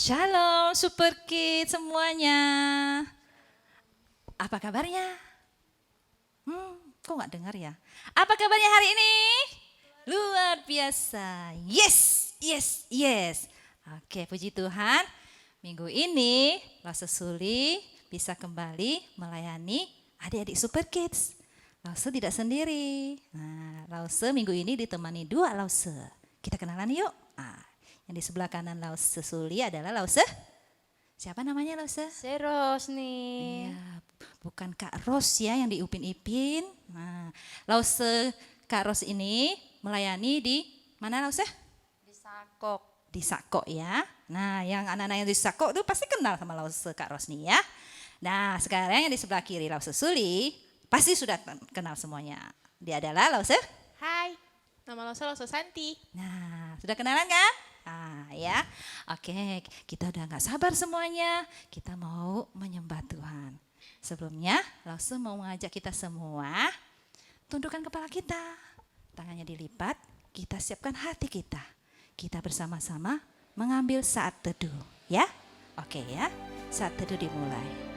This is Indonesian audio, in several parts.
Shalom Super Kids semuanya. Apa kabarnya? Kok gak dengar ya? Apa kabarnya hari ini? Luar biasa. Yes. Oke, puji Tuhan. Minggu ini Lause Suli bisa kembali melayani adik-adik Super Kids. Lause tidak sendiri. Nah, Lause minggu ini ditemani 2 Lause. Kita kenalan yuk. Yang di sebelah kanan Lause Suli adalah Lause. Siapa namanya Lause? Seros nih. Iya, bukan Kak Ros ya yang diupin-ipin. Nah, Lause Kak Ros ini melayani di mana Lause? Di Sakok. Di Sakok ya. Nah, yang anak-anak yang di Sakok itu pasti kenal sama Lause Kak Ros nih ya. Nah, sekarang yang di sebelah kiri Lause Suli pasti sudah kenal semuanya. Dia adalah Lause. Hai, nama Lause Santi. Nah, sudah kenalan kan? Ya. Oke, kita udah gak sabar semuanya. Kita mau menyembah Tuhan. Sebelumnya, Lause mau mengajak kita semua tundukkan kepala kita. Tangannya dilipat, kita siapkan hati kita. Kita bersama-sama mengambil saat teduh, ya. Oke ya, saat teduh dimulai.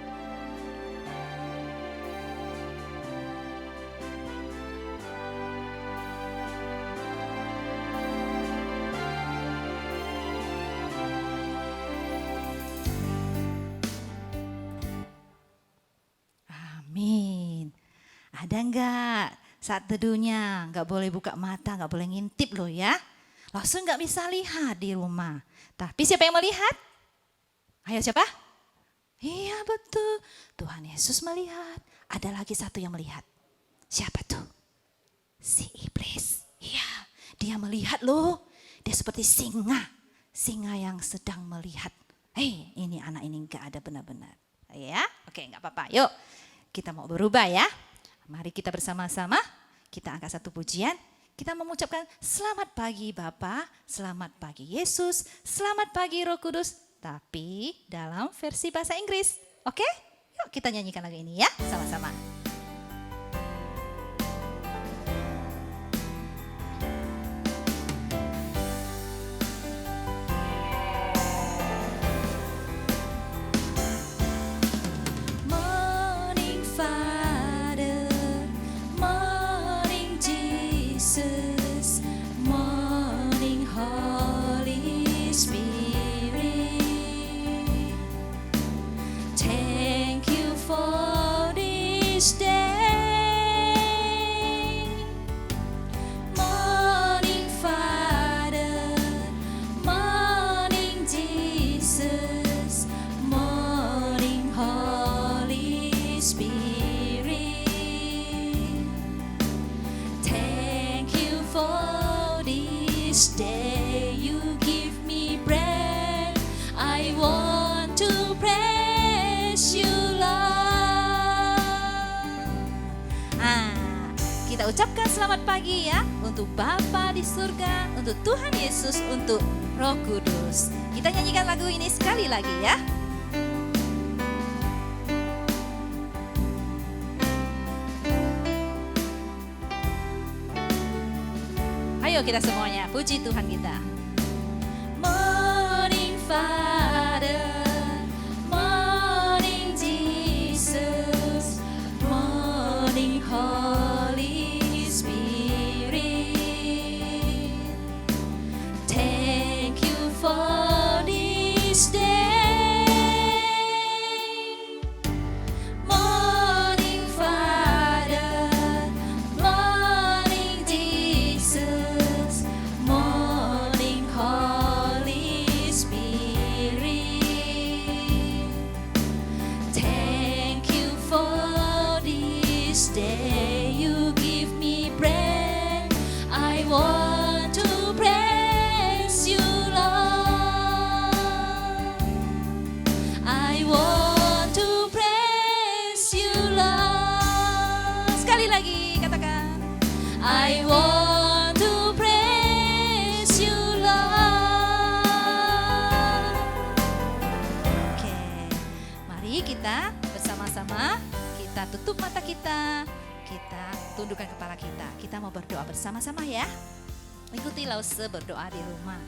Amin. Ada enggak saat teduhnya? Enggak boleh buka mata, enggak boleh ngintip loh ya. Langsung enggak bisa lihat di rumah. Tapi siapa yang melihat? Ayo siapa? Iya betul. Tuhan Yesus melihat. Ada lagi satu yang melihat. Siapa tuh? Si iblis. Iya, dia melihat loh. Dia seperti singa. Singa yang sedang melihat. Ini anak ini enggak ada benar-benar. Ya, oke enggak apa-apa. Yuk. Kita mau berubah ya. Mari kita bersama-sama, kita angkat satu pujian. Kita mengucapkan selamat pagi Bapa, selamat pagi Yesus, selamat pagi Roh Kudus. Tapi dalam versi bahasa Inggris. Oke? Yuk kita nyanyikan lagu ini ya, sama-sama. Kita ucapkan selamat pagi ya untuk Bapa di surga, untuk Tuhan Yesus, untuk Roh Kudus. Kita nyanyikan lagu ini sekali lagi ya. Ayo kita semuanya puji Tuhan kita. Morning Father, morning Jesus, morning Holy for this day. Morning Father, morning Jesus, morning Holy Spirit. Thank you for this day. You give me breath. I want to praise you. I want to praise you, Lord. Oke, mari kita bersama-sama, kita tutup mata kita tundukkan kepala kita. Kita mau berdoa bersama-sama ya. Ikuti Lause berdoa di rumah.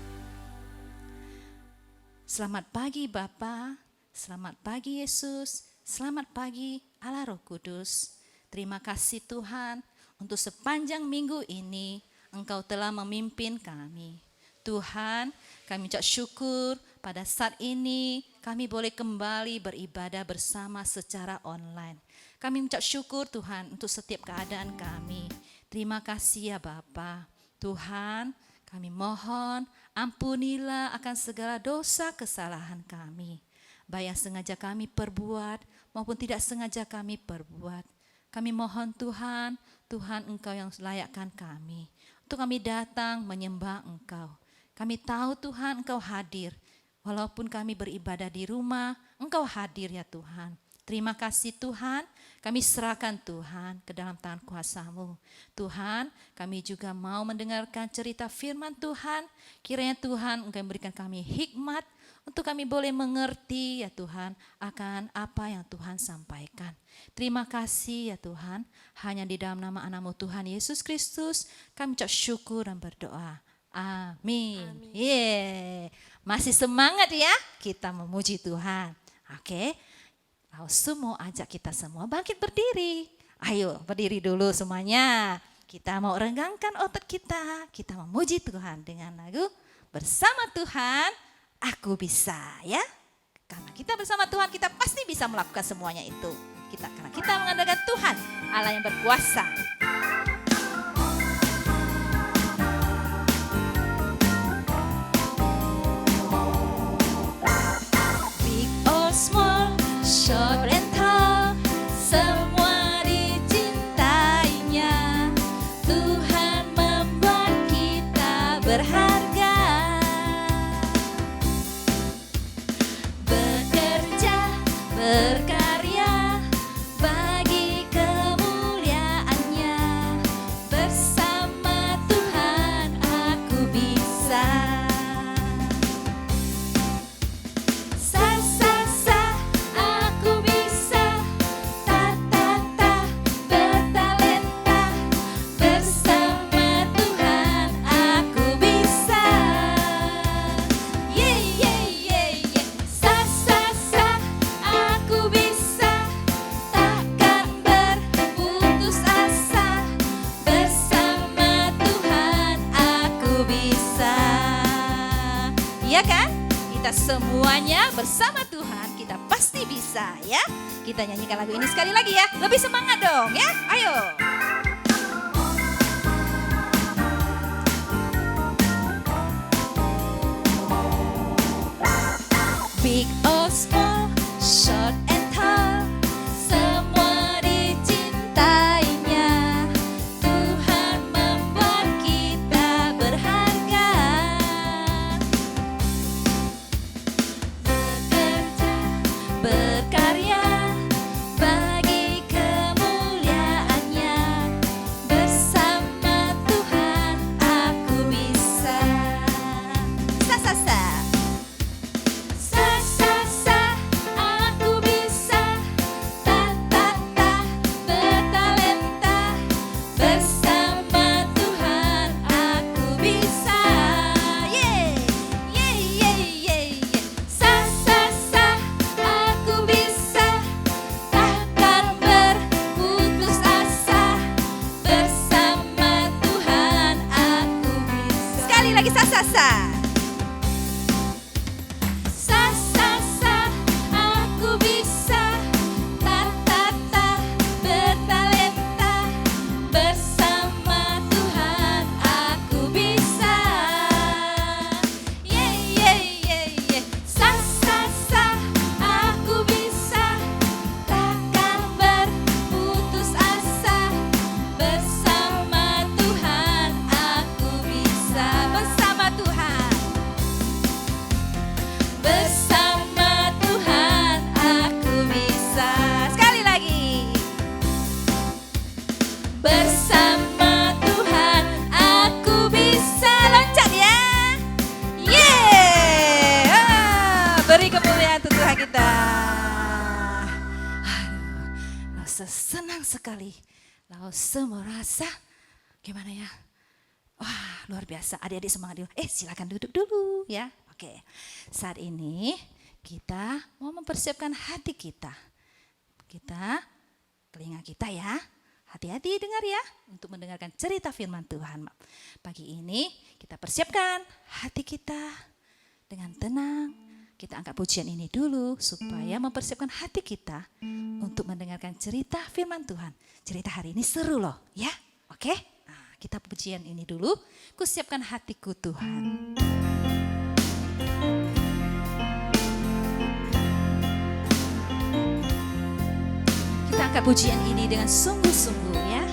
Selamat pagi Bapa, selamat pagi Yesus, selamat pagi Allah Roh Kudus. Terima kasih Tuhan untuk sepanjang minggu ini Engkau telah memimpin kami. Tuhan, kami ucap syukur pada saat ini kami boleh kembali beribadah bersama secara online. Kami ucap syukur Tuhan untuk setiap keadaan kami. Terima kasih ya Bapa. Tuhan, kami mohon ampunilah akan segala dosa kesalahan kami. Baik yang sengaja kami perbuat maupun tidak sengaja kami perbuat. Kami mohon Tuhan, Tuhan Engkau yang layakkan kami. Untuk kami datang menyembah Engkau. Kami tahu Tuhan Engkau hadir. Walaupun kami beribadah di rumah, Engkau hadir ya Tuhan. Terima kasih Tuhan, kami serahkan Tuhan ke dalam tangan kuasa-Mu. Tuhan, kami juga mau mendengarkan cerita firman Tuhan. Kiranya Tuhan Engkau memberikan kami hikmat untuk kami boleh mengerti ya Tuhan akan apa yang Tuhan sampaikan. Terima kasih ya Tuhan, hanya di dalam nama anak-Mu Tuhan Yesus Kristus kami ucap syukur dan berdoa. Amin. Masih semangat ya kita memuji Tuhan. Oke. Langsung mau ajak kita semua bangkit berdiri. Ayo berdiri dulu semuanya. Kita mau renggangkan otot kita. Kita memuji Tuhan dengan lagu Bersama Tuhan Aku Bisa ya. Karena kita bersama Tuhan kita pasti bisa melakukan semuanya itu. Karena kita mengandalkan Tuhan Allah yang berkuasa. Big or small, short and tall, semua dicintainya. Tuhan membuat kita berharga. Bekerja, berkarya bagi kemuliaannya. Bersama Tuhan aku bisa. Aku bisa. Bertalenta. Bersama Tuhan aku bisa. Aku bisa. Takkan berputus asa. Bersama Tuhan aku bisa. Iya kan? Kita semuanya bersama Tuhan kita pasti bisa ya. Kita nyanyikan lagu ini sekali lagi ya. Lebih semangat dong ya. Ayo. Big or small, short and tall, semua dicintainya. Tuhan membuat kita berharga. Bekerja, berkarya bagi kemuliaannya. Bersama Tuhan aku bisa. Aku bisa. Bertalenta. Bersama Tuhan aku bisa. Aku bisa. Takkan berputus asa. Bersama Tuhan aku bisa. Sekali lagi aku bisa. Bertalenta. Bersama Tuhan aku bisa. Aku bisa. Takkan berputus asa. Bersama Tuhan aku bisa. Bersama Tuhan. Bersama Tuhan aku bisa. Sekali lagi. Bersama Tuhan aku bisa. Loncat ya. Beri kemuliaan untuk Tuhan kita. Rasa senang sekali. Langsung merasa gimana ya? Wah, luar biasa. Adik-adik semangat dulu. Silakan duduk dulu ya. Oke, saat ini kita mau mempersiapkan hati kita. Telinga kita ya, hati-hati dengar ya untuk mendengarkan cerita firman Tuhan. Pagi ini kita persiapkan hati kita dengan tenang. Kita angkat pujian ini dulu supaya mempersiapkan hati kita untuk mendengarkan cerita firman Tuhan. Cerita hari ini seru loh ya, oke? Nah, kita pujian ini dulu, kusiapkan hatiku Tuhan. Kita angkat pujian ini dengan sungguh-sungguh ya.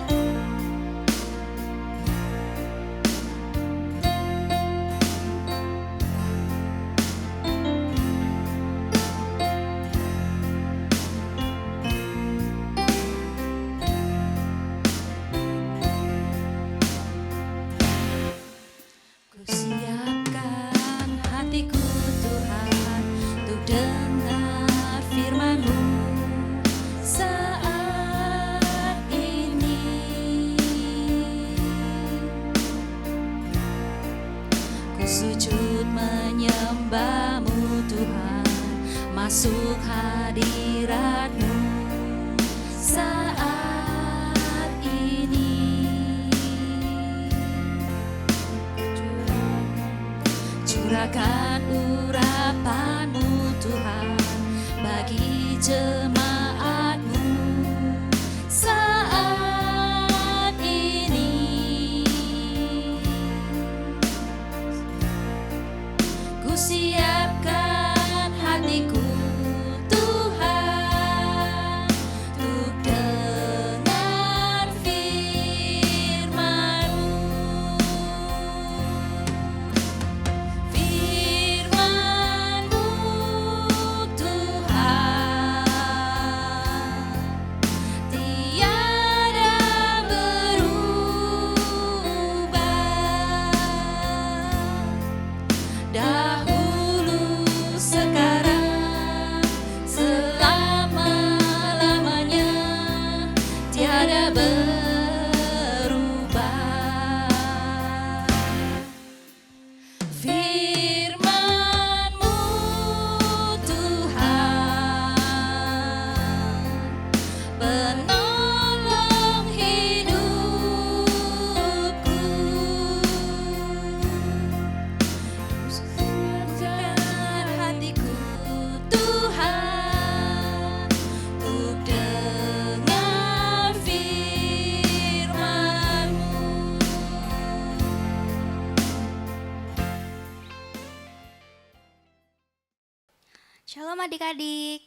Kusiapkan hatiku Tuhan untuk dengar firman-Mu saat ini. Ku sujud menyembah-Mu Tuhan, masuk hadirat-Mu saat ini. Curahkan urapan-Mu Tuhan bagi jemaat-Mu saat ini. Ku siapkan hatiku Tuhan untuk dengar firman-Mu. Firman-Mu Tuhan tiada berubah, dahulu sekarang selama-lamanya tiada berubah. Firman-Mu Tuhan penolong hidupku. Siapkan hatiku Tuhan untuk dengar firman-Mu. Shalom adik-adik.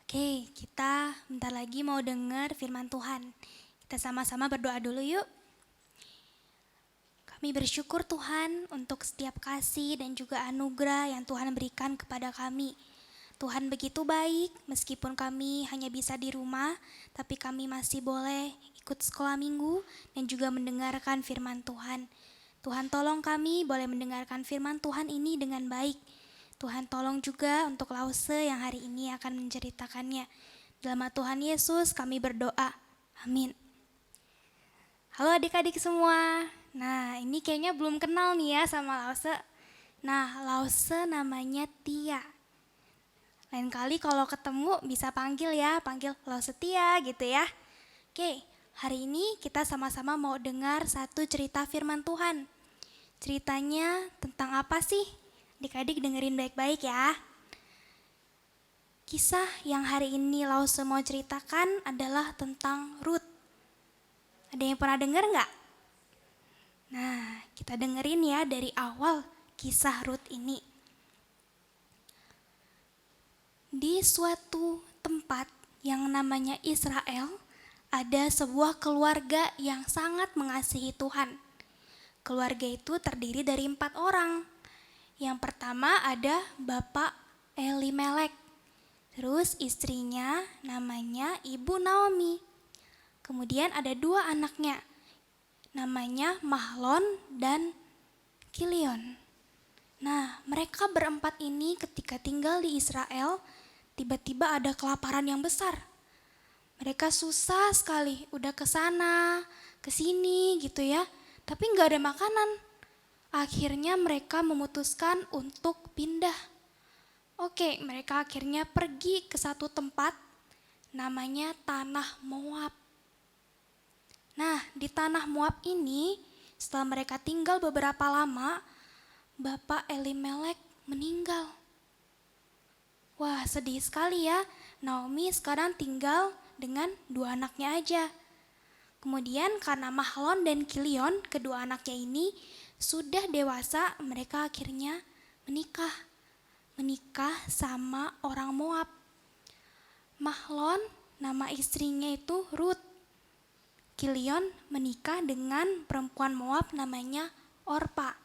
Oke, kita bentar lagi mau dengar firman Tuhan. Kita sama-sama berdoa dulu yuk. Kami bersyukur Tuhan untuk setiap kasih dan juga anugerah yang Tuhan berikan kepada kami. Tuhan begitu baik, meskipun kami hanya bisa di rumah, tapi kami masih boleh ikut sekolah minggu dan juga mendengarkan firman Tuhan. Tuhan tolong kami boleh mendengarkan firman Tuhan ini dengan baik. Tuhan tolong juga untuk Lause yang hari ini akan menceritakannya. Dalam nama Tuhan Yesus kami berdoa. Amin. Halo adik-adik semua. Nah, ini kayaknya belum kenal nih ya sama Lause. Nah, Lause namanya Tia. Lain kali kalau ketemu bisa panggil ya, panggil Lause Tia gitu ya. Oke, hari ini kita sama-sama mau dengar satu cerita firman Tuhan. Ceritanya tentang apa sih? Adik-adik dengerin baik-baik ya. Kisah yang hari ini Lause mau ceritakan adalah tentang Ruth. Ada yang pernah dengar nggak? Nah, kita dengerin ya dari awal kisah Ruth ini. Di suatu tempat yang namanya Israel, ada sebuah keluarga yang sangat mengasihi Tuhan. Keluarga itu terdiri dari 4 orang. Yang pertama ada Bapak Elimelek. Terus istrinya namanya Ibu Naomi. Kemudian ada 2 anaknya. Namanya Mahlon dan Kilion. Nah, mereka berempat ini ketika tinggal di Israel, tiba-tiba ada kelaparan yang besar. Mereka susah sekali, udah ke sana, ke sini gitu ya, tapi nggak ada makanan. akhirnya mereka memutuskan untuk pindah. Oke, mereka akhirnya pergi ke satu tempat namanya Tanah Moab. Nah, di Tanah Moab ini, setelah mereka tinggal beberapa lama, Bapak Elimelek meninggal. Wah, sedih sekali ya. Naomi sekarang tinggal dengan 2 anaknya aja. Kemudian karena Mahlon dan Kilion, kedua anaknya ini sudah dewasa, mereka akhirnya menikah sama orang Moab. Mahlon, nama istrinya itu Ruth. Kilion menikah dengan perempuan Moab namanya Orpa.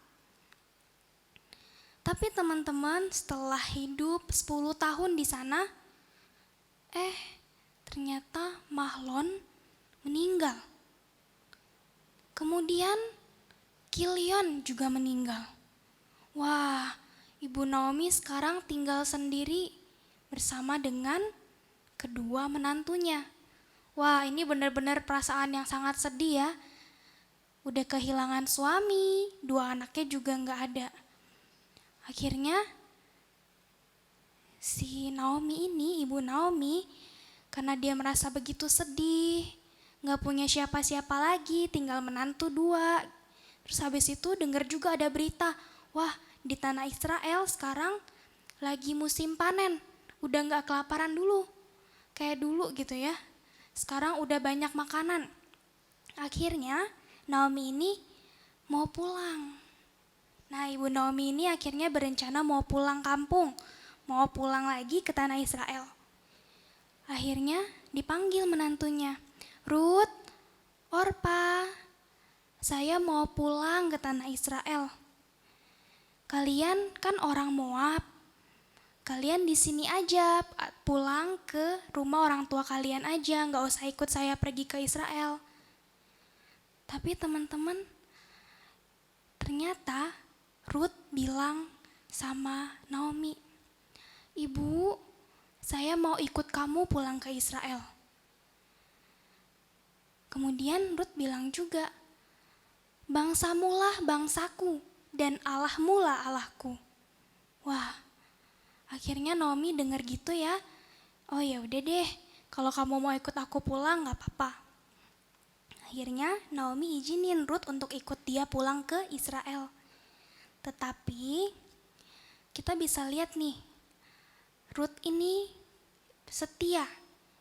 Tapi teman-teman, setelah hidup 10 tahun di sana, ternyata Mahlon meninggal. Kemudian Kilion juga meninggal. Wah, Ibu Naomi sekarang tinggal sendiri bersama dengan kedua menantunya. Wah, ini benar-benar perasaan yang sangat sedih ya. Udah kehilangan suami, 2 anaknya juga nggak ada. Akhirnya si Naomi ini, Ibu Naomi, karena dia merasa begitu sedih, nggak punya siapa-siapa lagi, tinggal menantu 2. Terus habis itu dengar juga ada berita, wah di tanah Israel sekarang lagi musim panen, udah nggak kelaparan dulu, kayak dulu gitu ya. Sekarang udah banyak makanan. Akhirnya Naomi ini mau pulang. Nah, Ibu Naomi ini akhirnya berencana mau pulang kampung, mau pulang lagi ke tanah Israel. Akhirnya dipanggil menantunya, Ruth, Orpa, saya mau pulang ke tanah Israel. Kalian kan orang Moab, kalian di sini aja, pulang ke rumah orang tua kalian aja, nggak usah ikut saya pergi ke Israel. Tapi teman-teman, ternyata Ruth bilang sama Naomi, Ibu, saya mau ikut kamu pulang ke Israel. Kemudian Ruth bilang juga, bangsamulah bangsaku dan Allahmulah Allahku. Wah, akhirnya Naomi dengar gitu ya. Oh ya udah deh, kalau kamu mau ikut aku pulang nggak apa-apa. Akhirnya Naomi izinin Ruth untuk ikut dia pulang ke Israel. Tetapi kita bisa lihat nih, Ruth ini setia.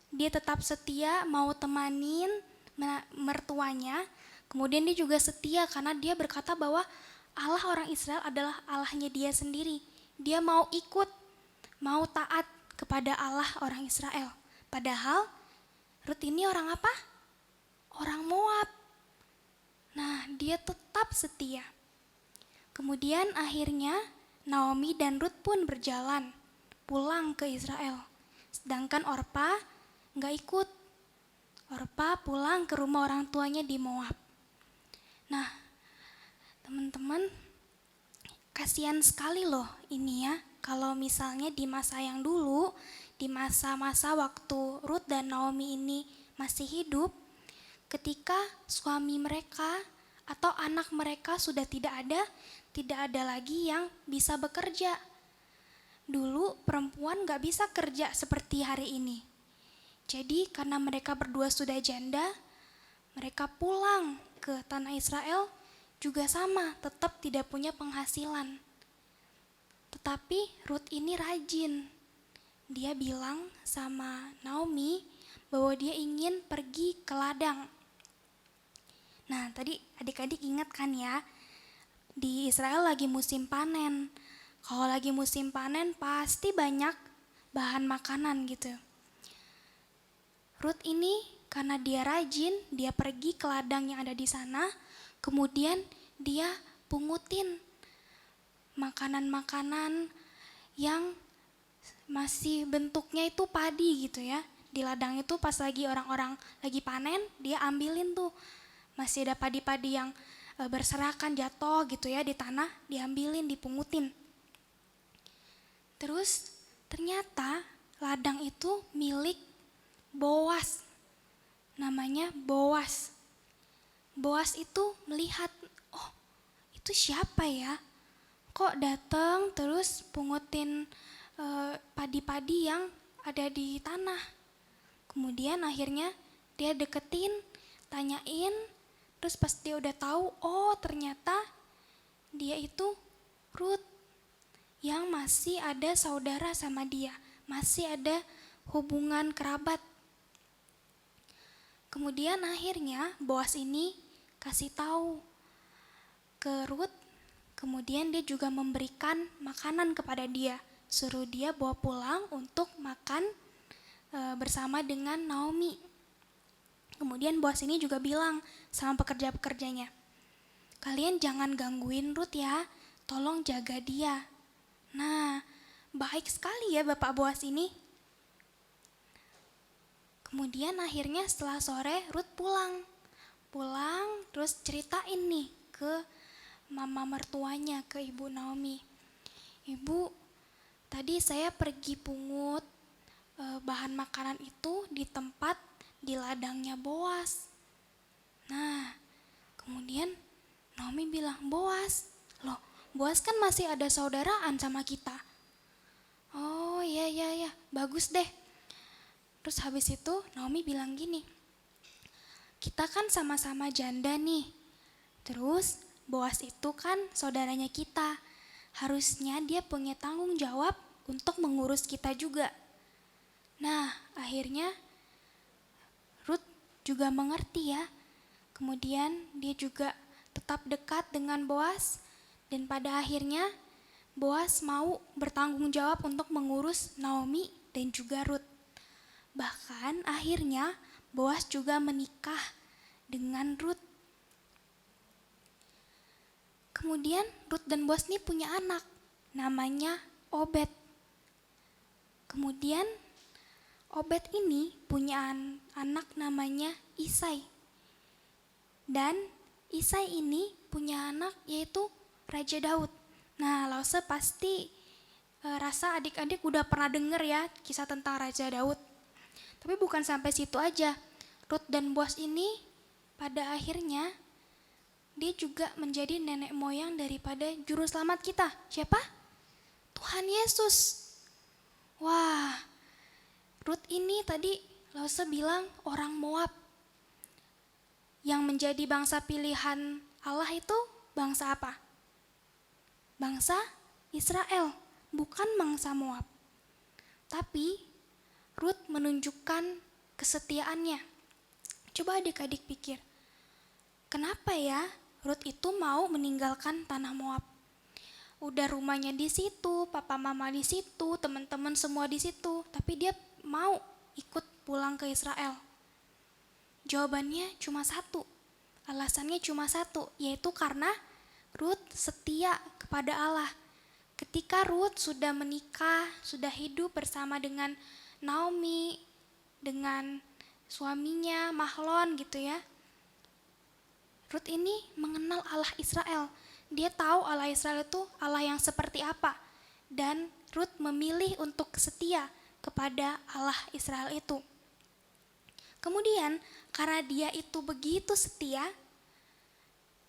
Dia tetap setia mau temanin mertuanya. Kemudian dia juga setia karena dia berkata bahwa Allah orang Israel adalah Allahnya dia sendiri. Dia mau ikut, mau taat kepada Allah orang Israel. Padahal Ruth ini orang apa? Orang Moab. Nah, dia tetap setia. Kemudian akhirnya Naomi dan Ruth pun berjalan pulang ke Israel. Sedangkan Orpa nggak ikut. Orpa pulang ke rumah orang tuanya di Moab. Nah, teman-teman, kasihan sekali loh ini ya, kalau misalnya di masa yang dulu, di masa-masa waktu Ruth dan Naomi ini masih hidup, ketika suami mereka atau anak mereka sudah tidak ada lagi yang bisa bekerja. Dulu perempuan gak bisa kerja seperti hari ini. Jadi karena mereka berdua sudah janda, mereka pulang ke tanah Israel juga sama, tetap tidak punya penghasilan. Tetapi Ruth ini rajin. Dia bilang sama Naomi bahwa dia ingin pergi ke ladang. Nah, tadi adik-adik ingat kan ya, di Israel lagi musim panen. Kalau lagi musim panen pasti banyak bahan makanan gitu. Ruth ini karena dia rajin, dia pergi ke ladang yang ada di sana, kemudian dia pungutin makanan-makanan yang masih bentuknya itu padi gitu ya. Di ladang itu pas lagi orang-orang lagi panen, dia ambilin tuh. Masih ada padi-padi yang berserakan jatuh gitu ya di tanah, diambilin, dipungutin. Terus ternyata ladang itu milik Boas, namanya Boas. Boas itu melihat, oh itu itu siapa ya? Kok datang terus pungutin padi-padi yang ada di tanah. Kemudian akhirnya dia deketin, tanyain, terus pas dia udah tahu, oh ternyata dia itu Ruth yang masih ada saudara sama dia, masih ada hubungan kerabat. Kemudian akhirnya Boas ini kasih tahu ke Ruth, kemudian dia juga memberikan makanan kepada dia, suruh dia bawa pulang untuk makan bersama dengan Naomi. Kemudian Boas ini juga bilang sama pekerja-pekerjanya, kalian jangan gangguin Ruth ya, tolong jaga dia. Nah, baik sekali ya Bapak Boas ini. Kemudian akhirnya setelah sore Ruth pulang terus ceritain nih ke mama mertuanya, ke ibu Naomi. Ibu, tadi saya pergi pungut bahan makanan itu di tempat di ladangnya Boas. Nah, kemudian Naomi bilang, Boas, loh Boas kan masih ada saudaraan sama kita. Oh iya, bagus deh. Terus habis itu Naomi bilang gini, kita kan sama-sama janda nih. Terus Boas itu kan saudaranya kita. Harusnya dia punya tanggung jawab untuk mengurus kita juga. Nah, akhirnya Ruth juga mengerti ya. Kemudian dia juga tetap dekat dengan Boas. Dan pada akhirnya Boas mau bertanggung jawab untuk mengurus Naomi dan juga Ruth. Bahkan akhirnya Boas juga menikah dengan Ruth. Kemudian Ruth dan Boas ini punya anak, namanya Obed. Kemudian Obed ini punya anak namanya Isai. Dan Isai ini punya anak yaitu Raja Daud. Nah, Lause pasti rasa adik-adik udah pernah denger ya kisah tentang Raja Daud. Tapi bukan sampai situ aja. Ruth dan Boas ini pada akhirnya dia juga menjadi nenek moyang daripada juru selamat kita. Siapa? Tuhan Yesus. Wah, Ruth ini tadi Lause bilang orang Moab. Yang menjadi bangsa pilihan Allah itu bangsa apa? Bangsa Israel, bukan bangsa Moab. Tapi Ruth menunjukkan kesetiaannya. Coba adik-adik pikir, kenapa ya Ruth itu mau meninggalkan tanah Moab? Udah rumahnya di situ, papa mama di situ, teman-teman semua di situ, tapi dia mau ikut pulang ke Israel. Jawabannya cuma satu, alasannya cuma satu, yaitu karena Ruth setia kepada Allah. Ketika Ruth sudah menikah, sudah hidup bersama dengan Naomi, dengan suaminya Mahlon gitu ya, Ruth ini mengenal Allah Israel. Dia tahu Allah Israel itu Allah yang seperti apa. Dan Ruth memilih untuk setia kepada Allah Israel itu. Kemudian karena dia itu begitu setia,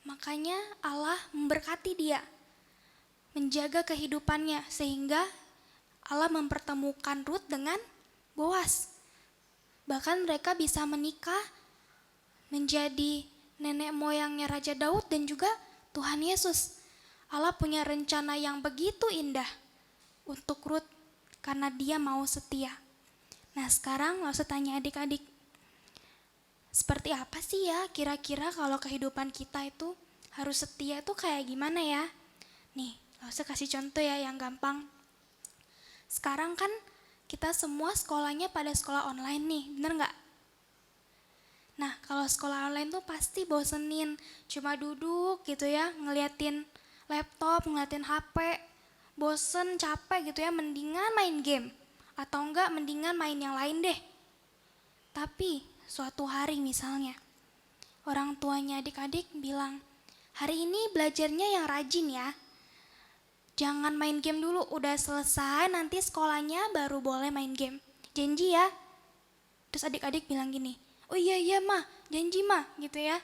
makanya Allah memberkati dia, menjaga kehidupannya, sehingga Allah mempertemukan Ruth dengan Boas. Bahkan mereka bisa menikah, menjadi nenek moyangnya Raja Daud dan juga Tuhan Yesus. Allah punya rencana yang begitu indah untuk Ruth karena dia mau setia. Nah, sekarang Lause tanya adik-adik, seperti apa sih ya kira-kira kalau kehidupan kita itu harus setia itu kayak gimana ya? Nih, Lause kasih contoh ya yang gampang. Sekarang kan kita semua sekolahnya pada sekolah online nih, bener nggak? Nah, kalau sekolah online tuh pasti bosenin, cuma duduk gitu ya, ngeliatin laptop, ngeliatin HP, bosen, capek gitu ya, mendingan main game, atau enggak mendingan main yang lain deh. Tapi suatu hari misalnya, orang tuanya adik-adik bilang, hari ini belajarnya yang rajin ya, jangan main game dulu, udah selesai nanti sekolahnya baru boleh main game, janji ya. Terus adik-adik bilang gini, oh iya mah, janji mah gitu ya.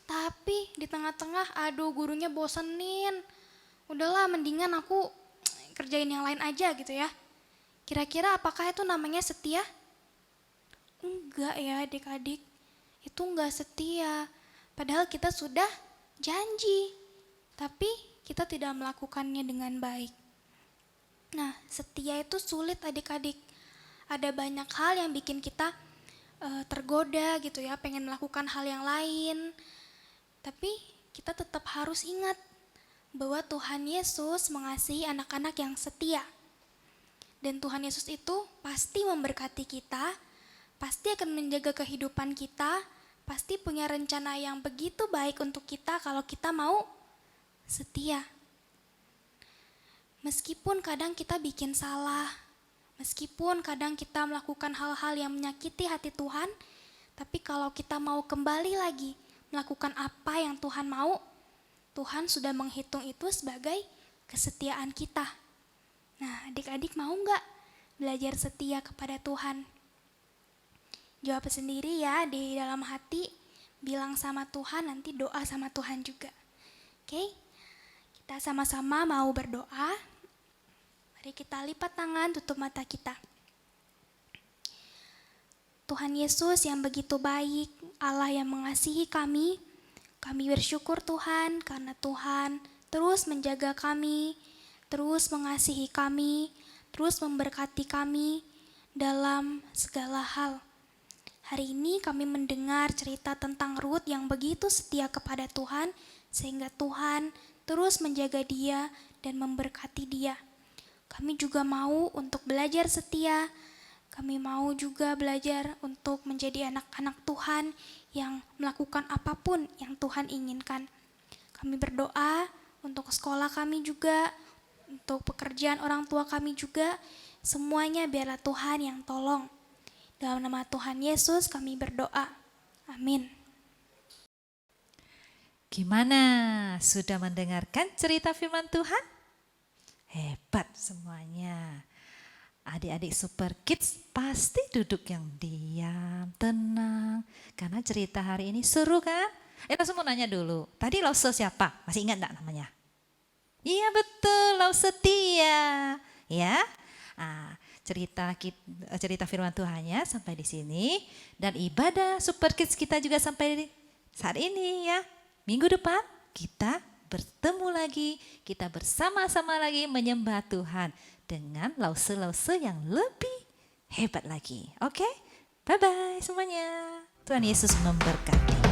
Tapi di tengah-tengah, aduh gurunya bosenin. Udahlah mendingan aku kerjain yang lain aja gitu ya. Kira-kira apakah itu namanya setia? Enggak ya adik-adik, itu enggak setia. Padahal kita sudah janji, tapi kita tidak melakukannya dengan baik. Nah, setia itu sulit adik-adik. Ada banyak hal yang bikin kita tergoda gitu ya, pengen melakukan hal yang lain. Tapi kita tetap harus ingat bahwa Tuhan Yesus mengasihi anak-anak yang setia. Dan Tuhan Yesus itu pasti memberkati kita, pasti akan menjaga kehidupan kita, pasti punya rencana yang begitu baik untuk kita kalau kita mau setia. Meskipun kadang kita bikin salah, meskipun kadang kita melakukan hal-hal yang menyakiti hati Tuhan, tapi kalau kita mau kembali lagi melakukan apa yang Tuhan mau, Tuhan sudah menghitung itu sebagai kesetiaan kita. Nah, adik-adik mau nggak belajar setia kepada Tuhan? Jawab sendiri ya di dalam hati, bilang sama Tuhan, nanti doa sama Tuhan juga. Oke? Kita sama-sama mau berdoa. Mari kita lipat tangan, tutup mata kita. Tuhan Yesus yang begitu baik, Allah yang mengasihi kami bersyukur Tuhan karena Tuhan terus menjaga kami, terus mengasihi kami, terus memberkati kami dalam segala hal. Hari ini kami mendengar cerita tentang Ruth yang begitu setia kepada Tuhan, sehingga Tuhan terus menjaga dia dan memberkati dia. Kami juga mau untuk belajar setia, kami mau juga belajar untuk menjadi anak-anak Tuhan yang melakukan apapun yang Tuhan inginkan. Kami berdoa untuk sekolah kami juga, untuk pekerjaan orang tua kami juga, semuanya biarlah Tuhan yang tolong. Dalam nama Tuhan Yesus kami berdoa. Amin. Gimana? Sudah mendengarkan cerita firman Tuhan? Hebat semuanya. Adik-adik Super Kids pasti duduk yang diam, tenang. Karena cerita hari ini seru kan? Langsung mau nanya dulu. Tadi Lause siapa? Masih ingat enggak namanya? Iya betul, Lause Tia. Ya. Cerita firman Tuhannya sampai di sini, dan ibadah Super Kids kita juga sampai saat ini ya. Minggu depan kita bertemu lagi, kita bersama-sama lagi menyembah Tuhan dengan lause-lause yang lebih hebat lagi. Oke? Bye-bye semuanya. Tuhan Yesus memberkati.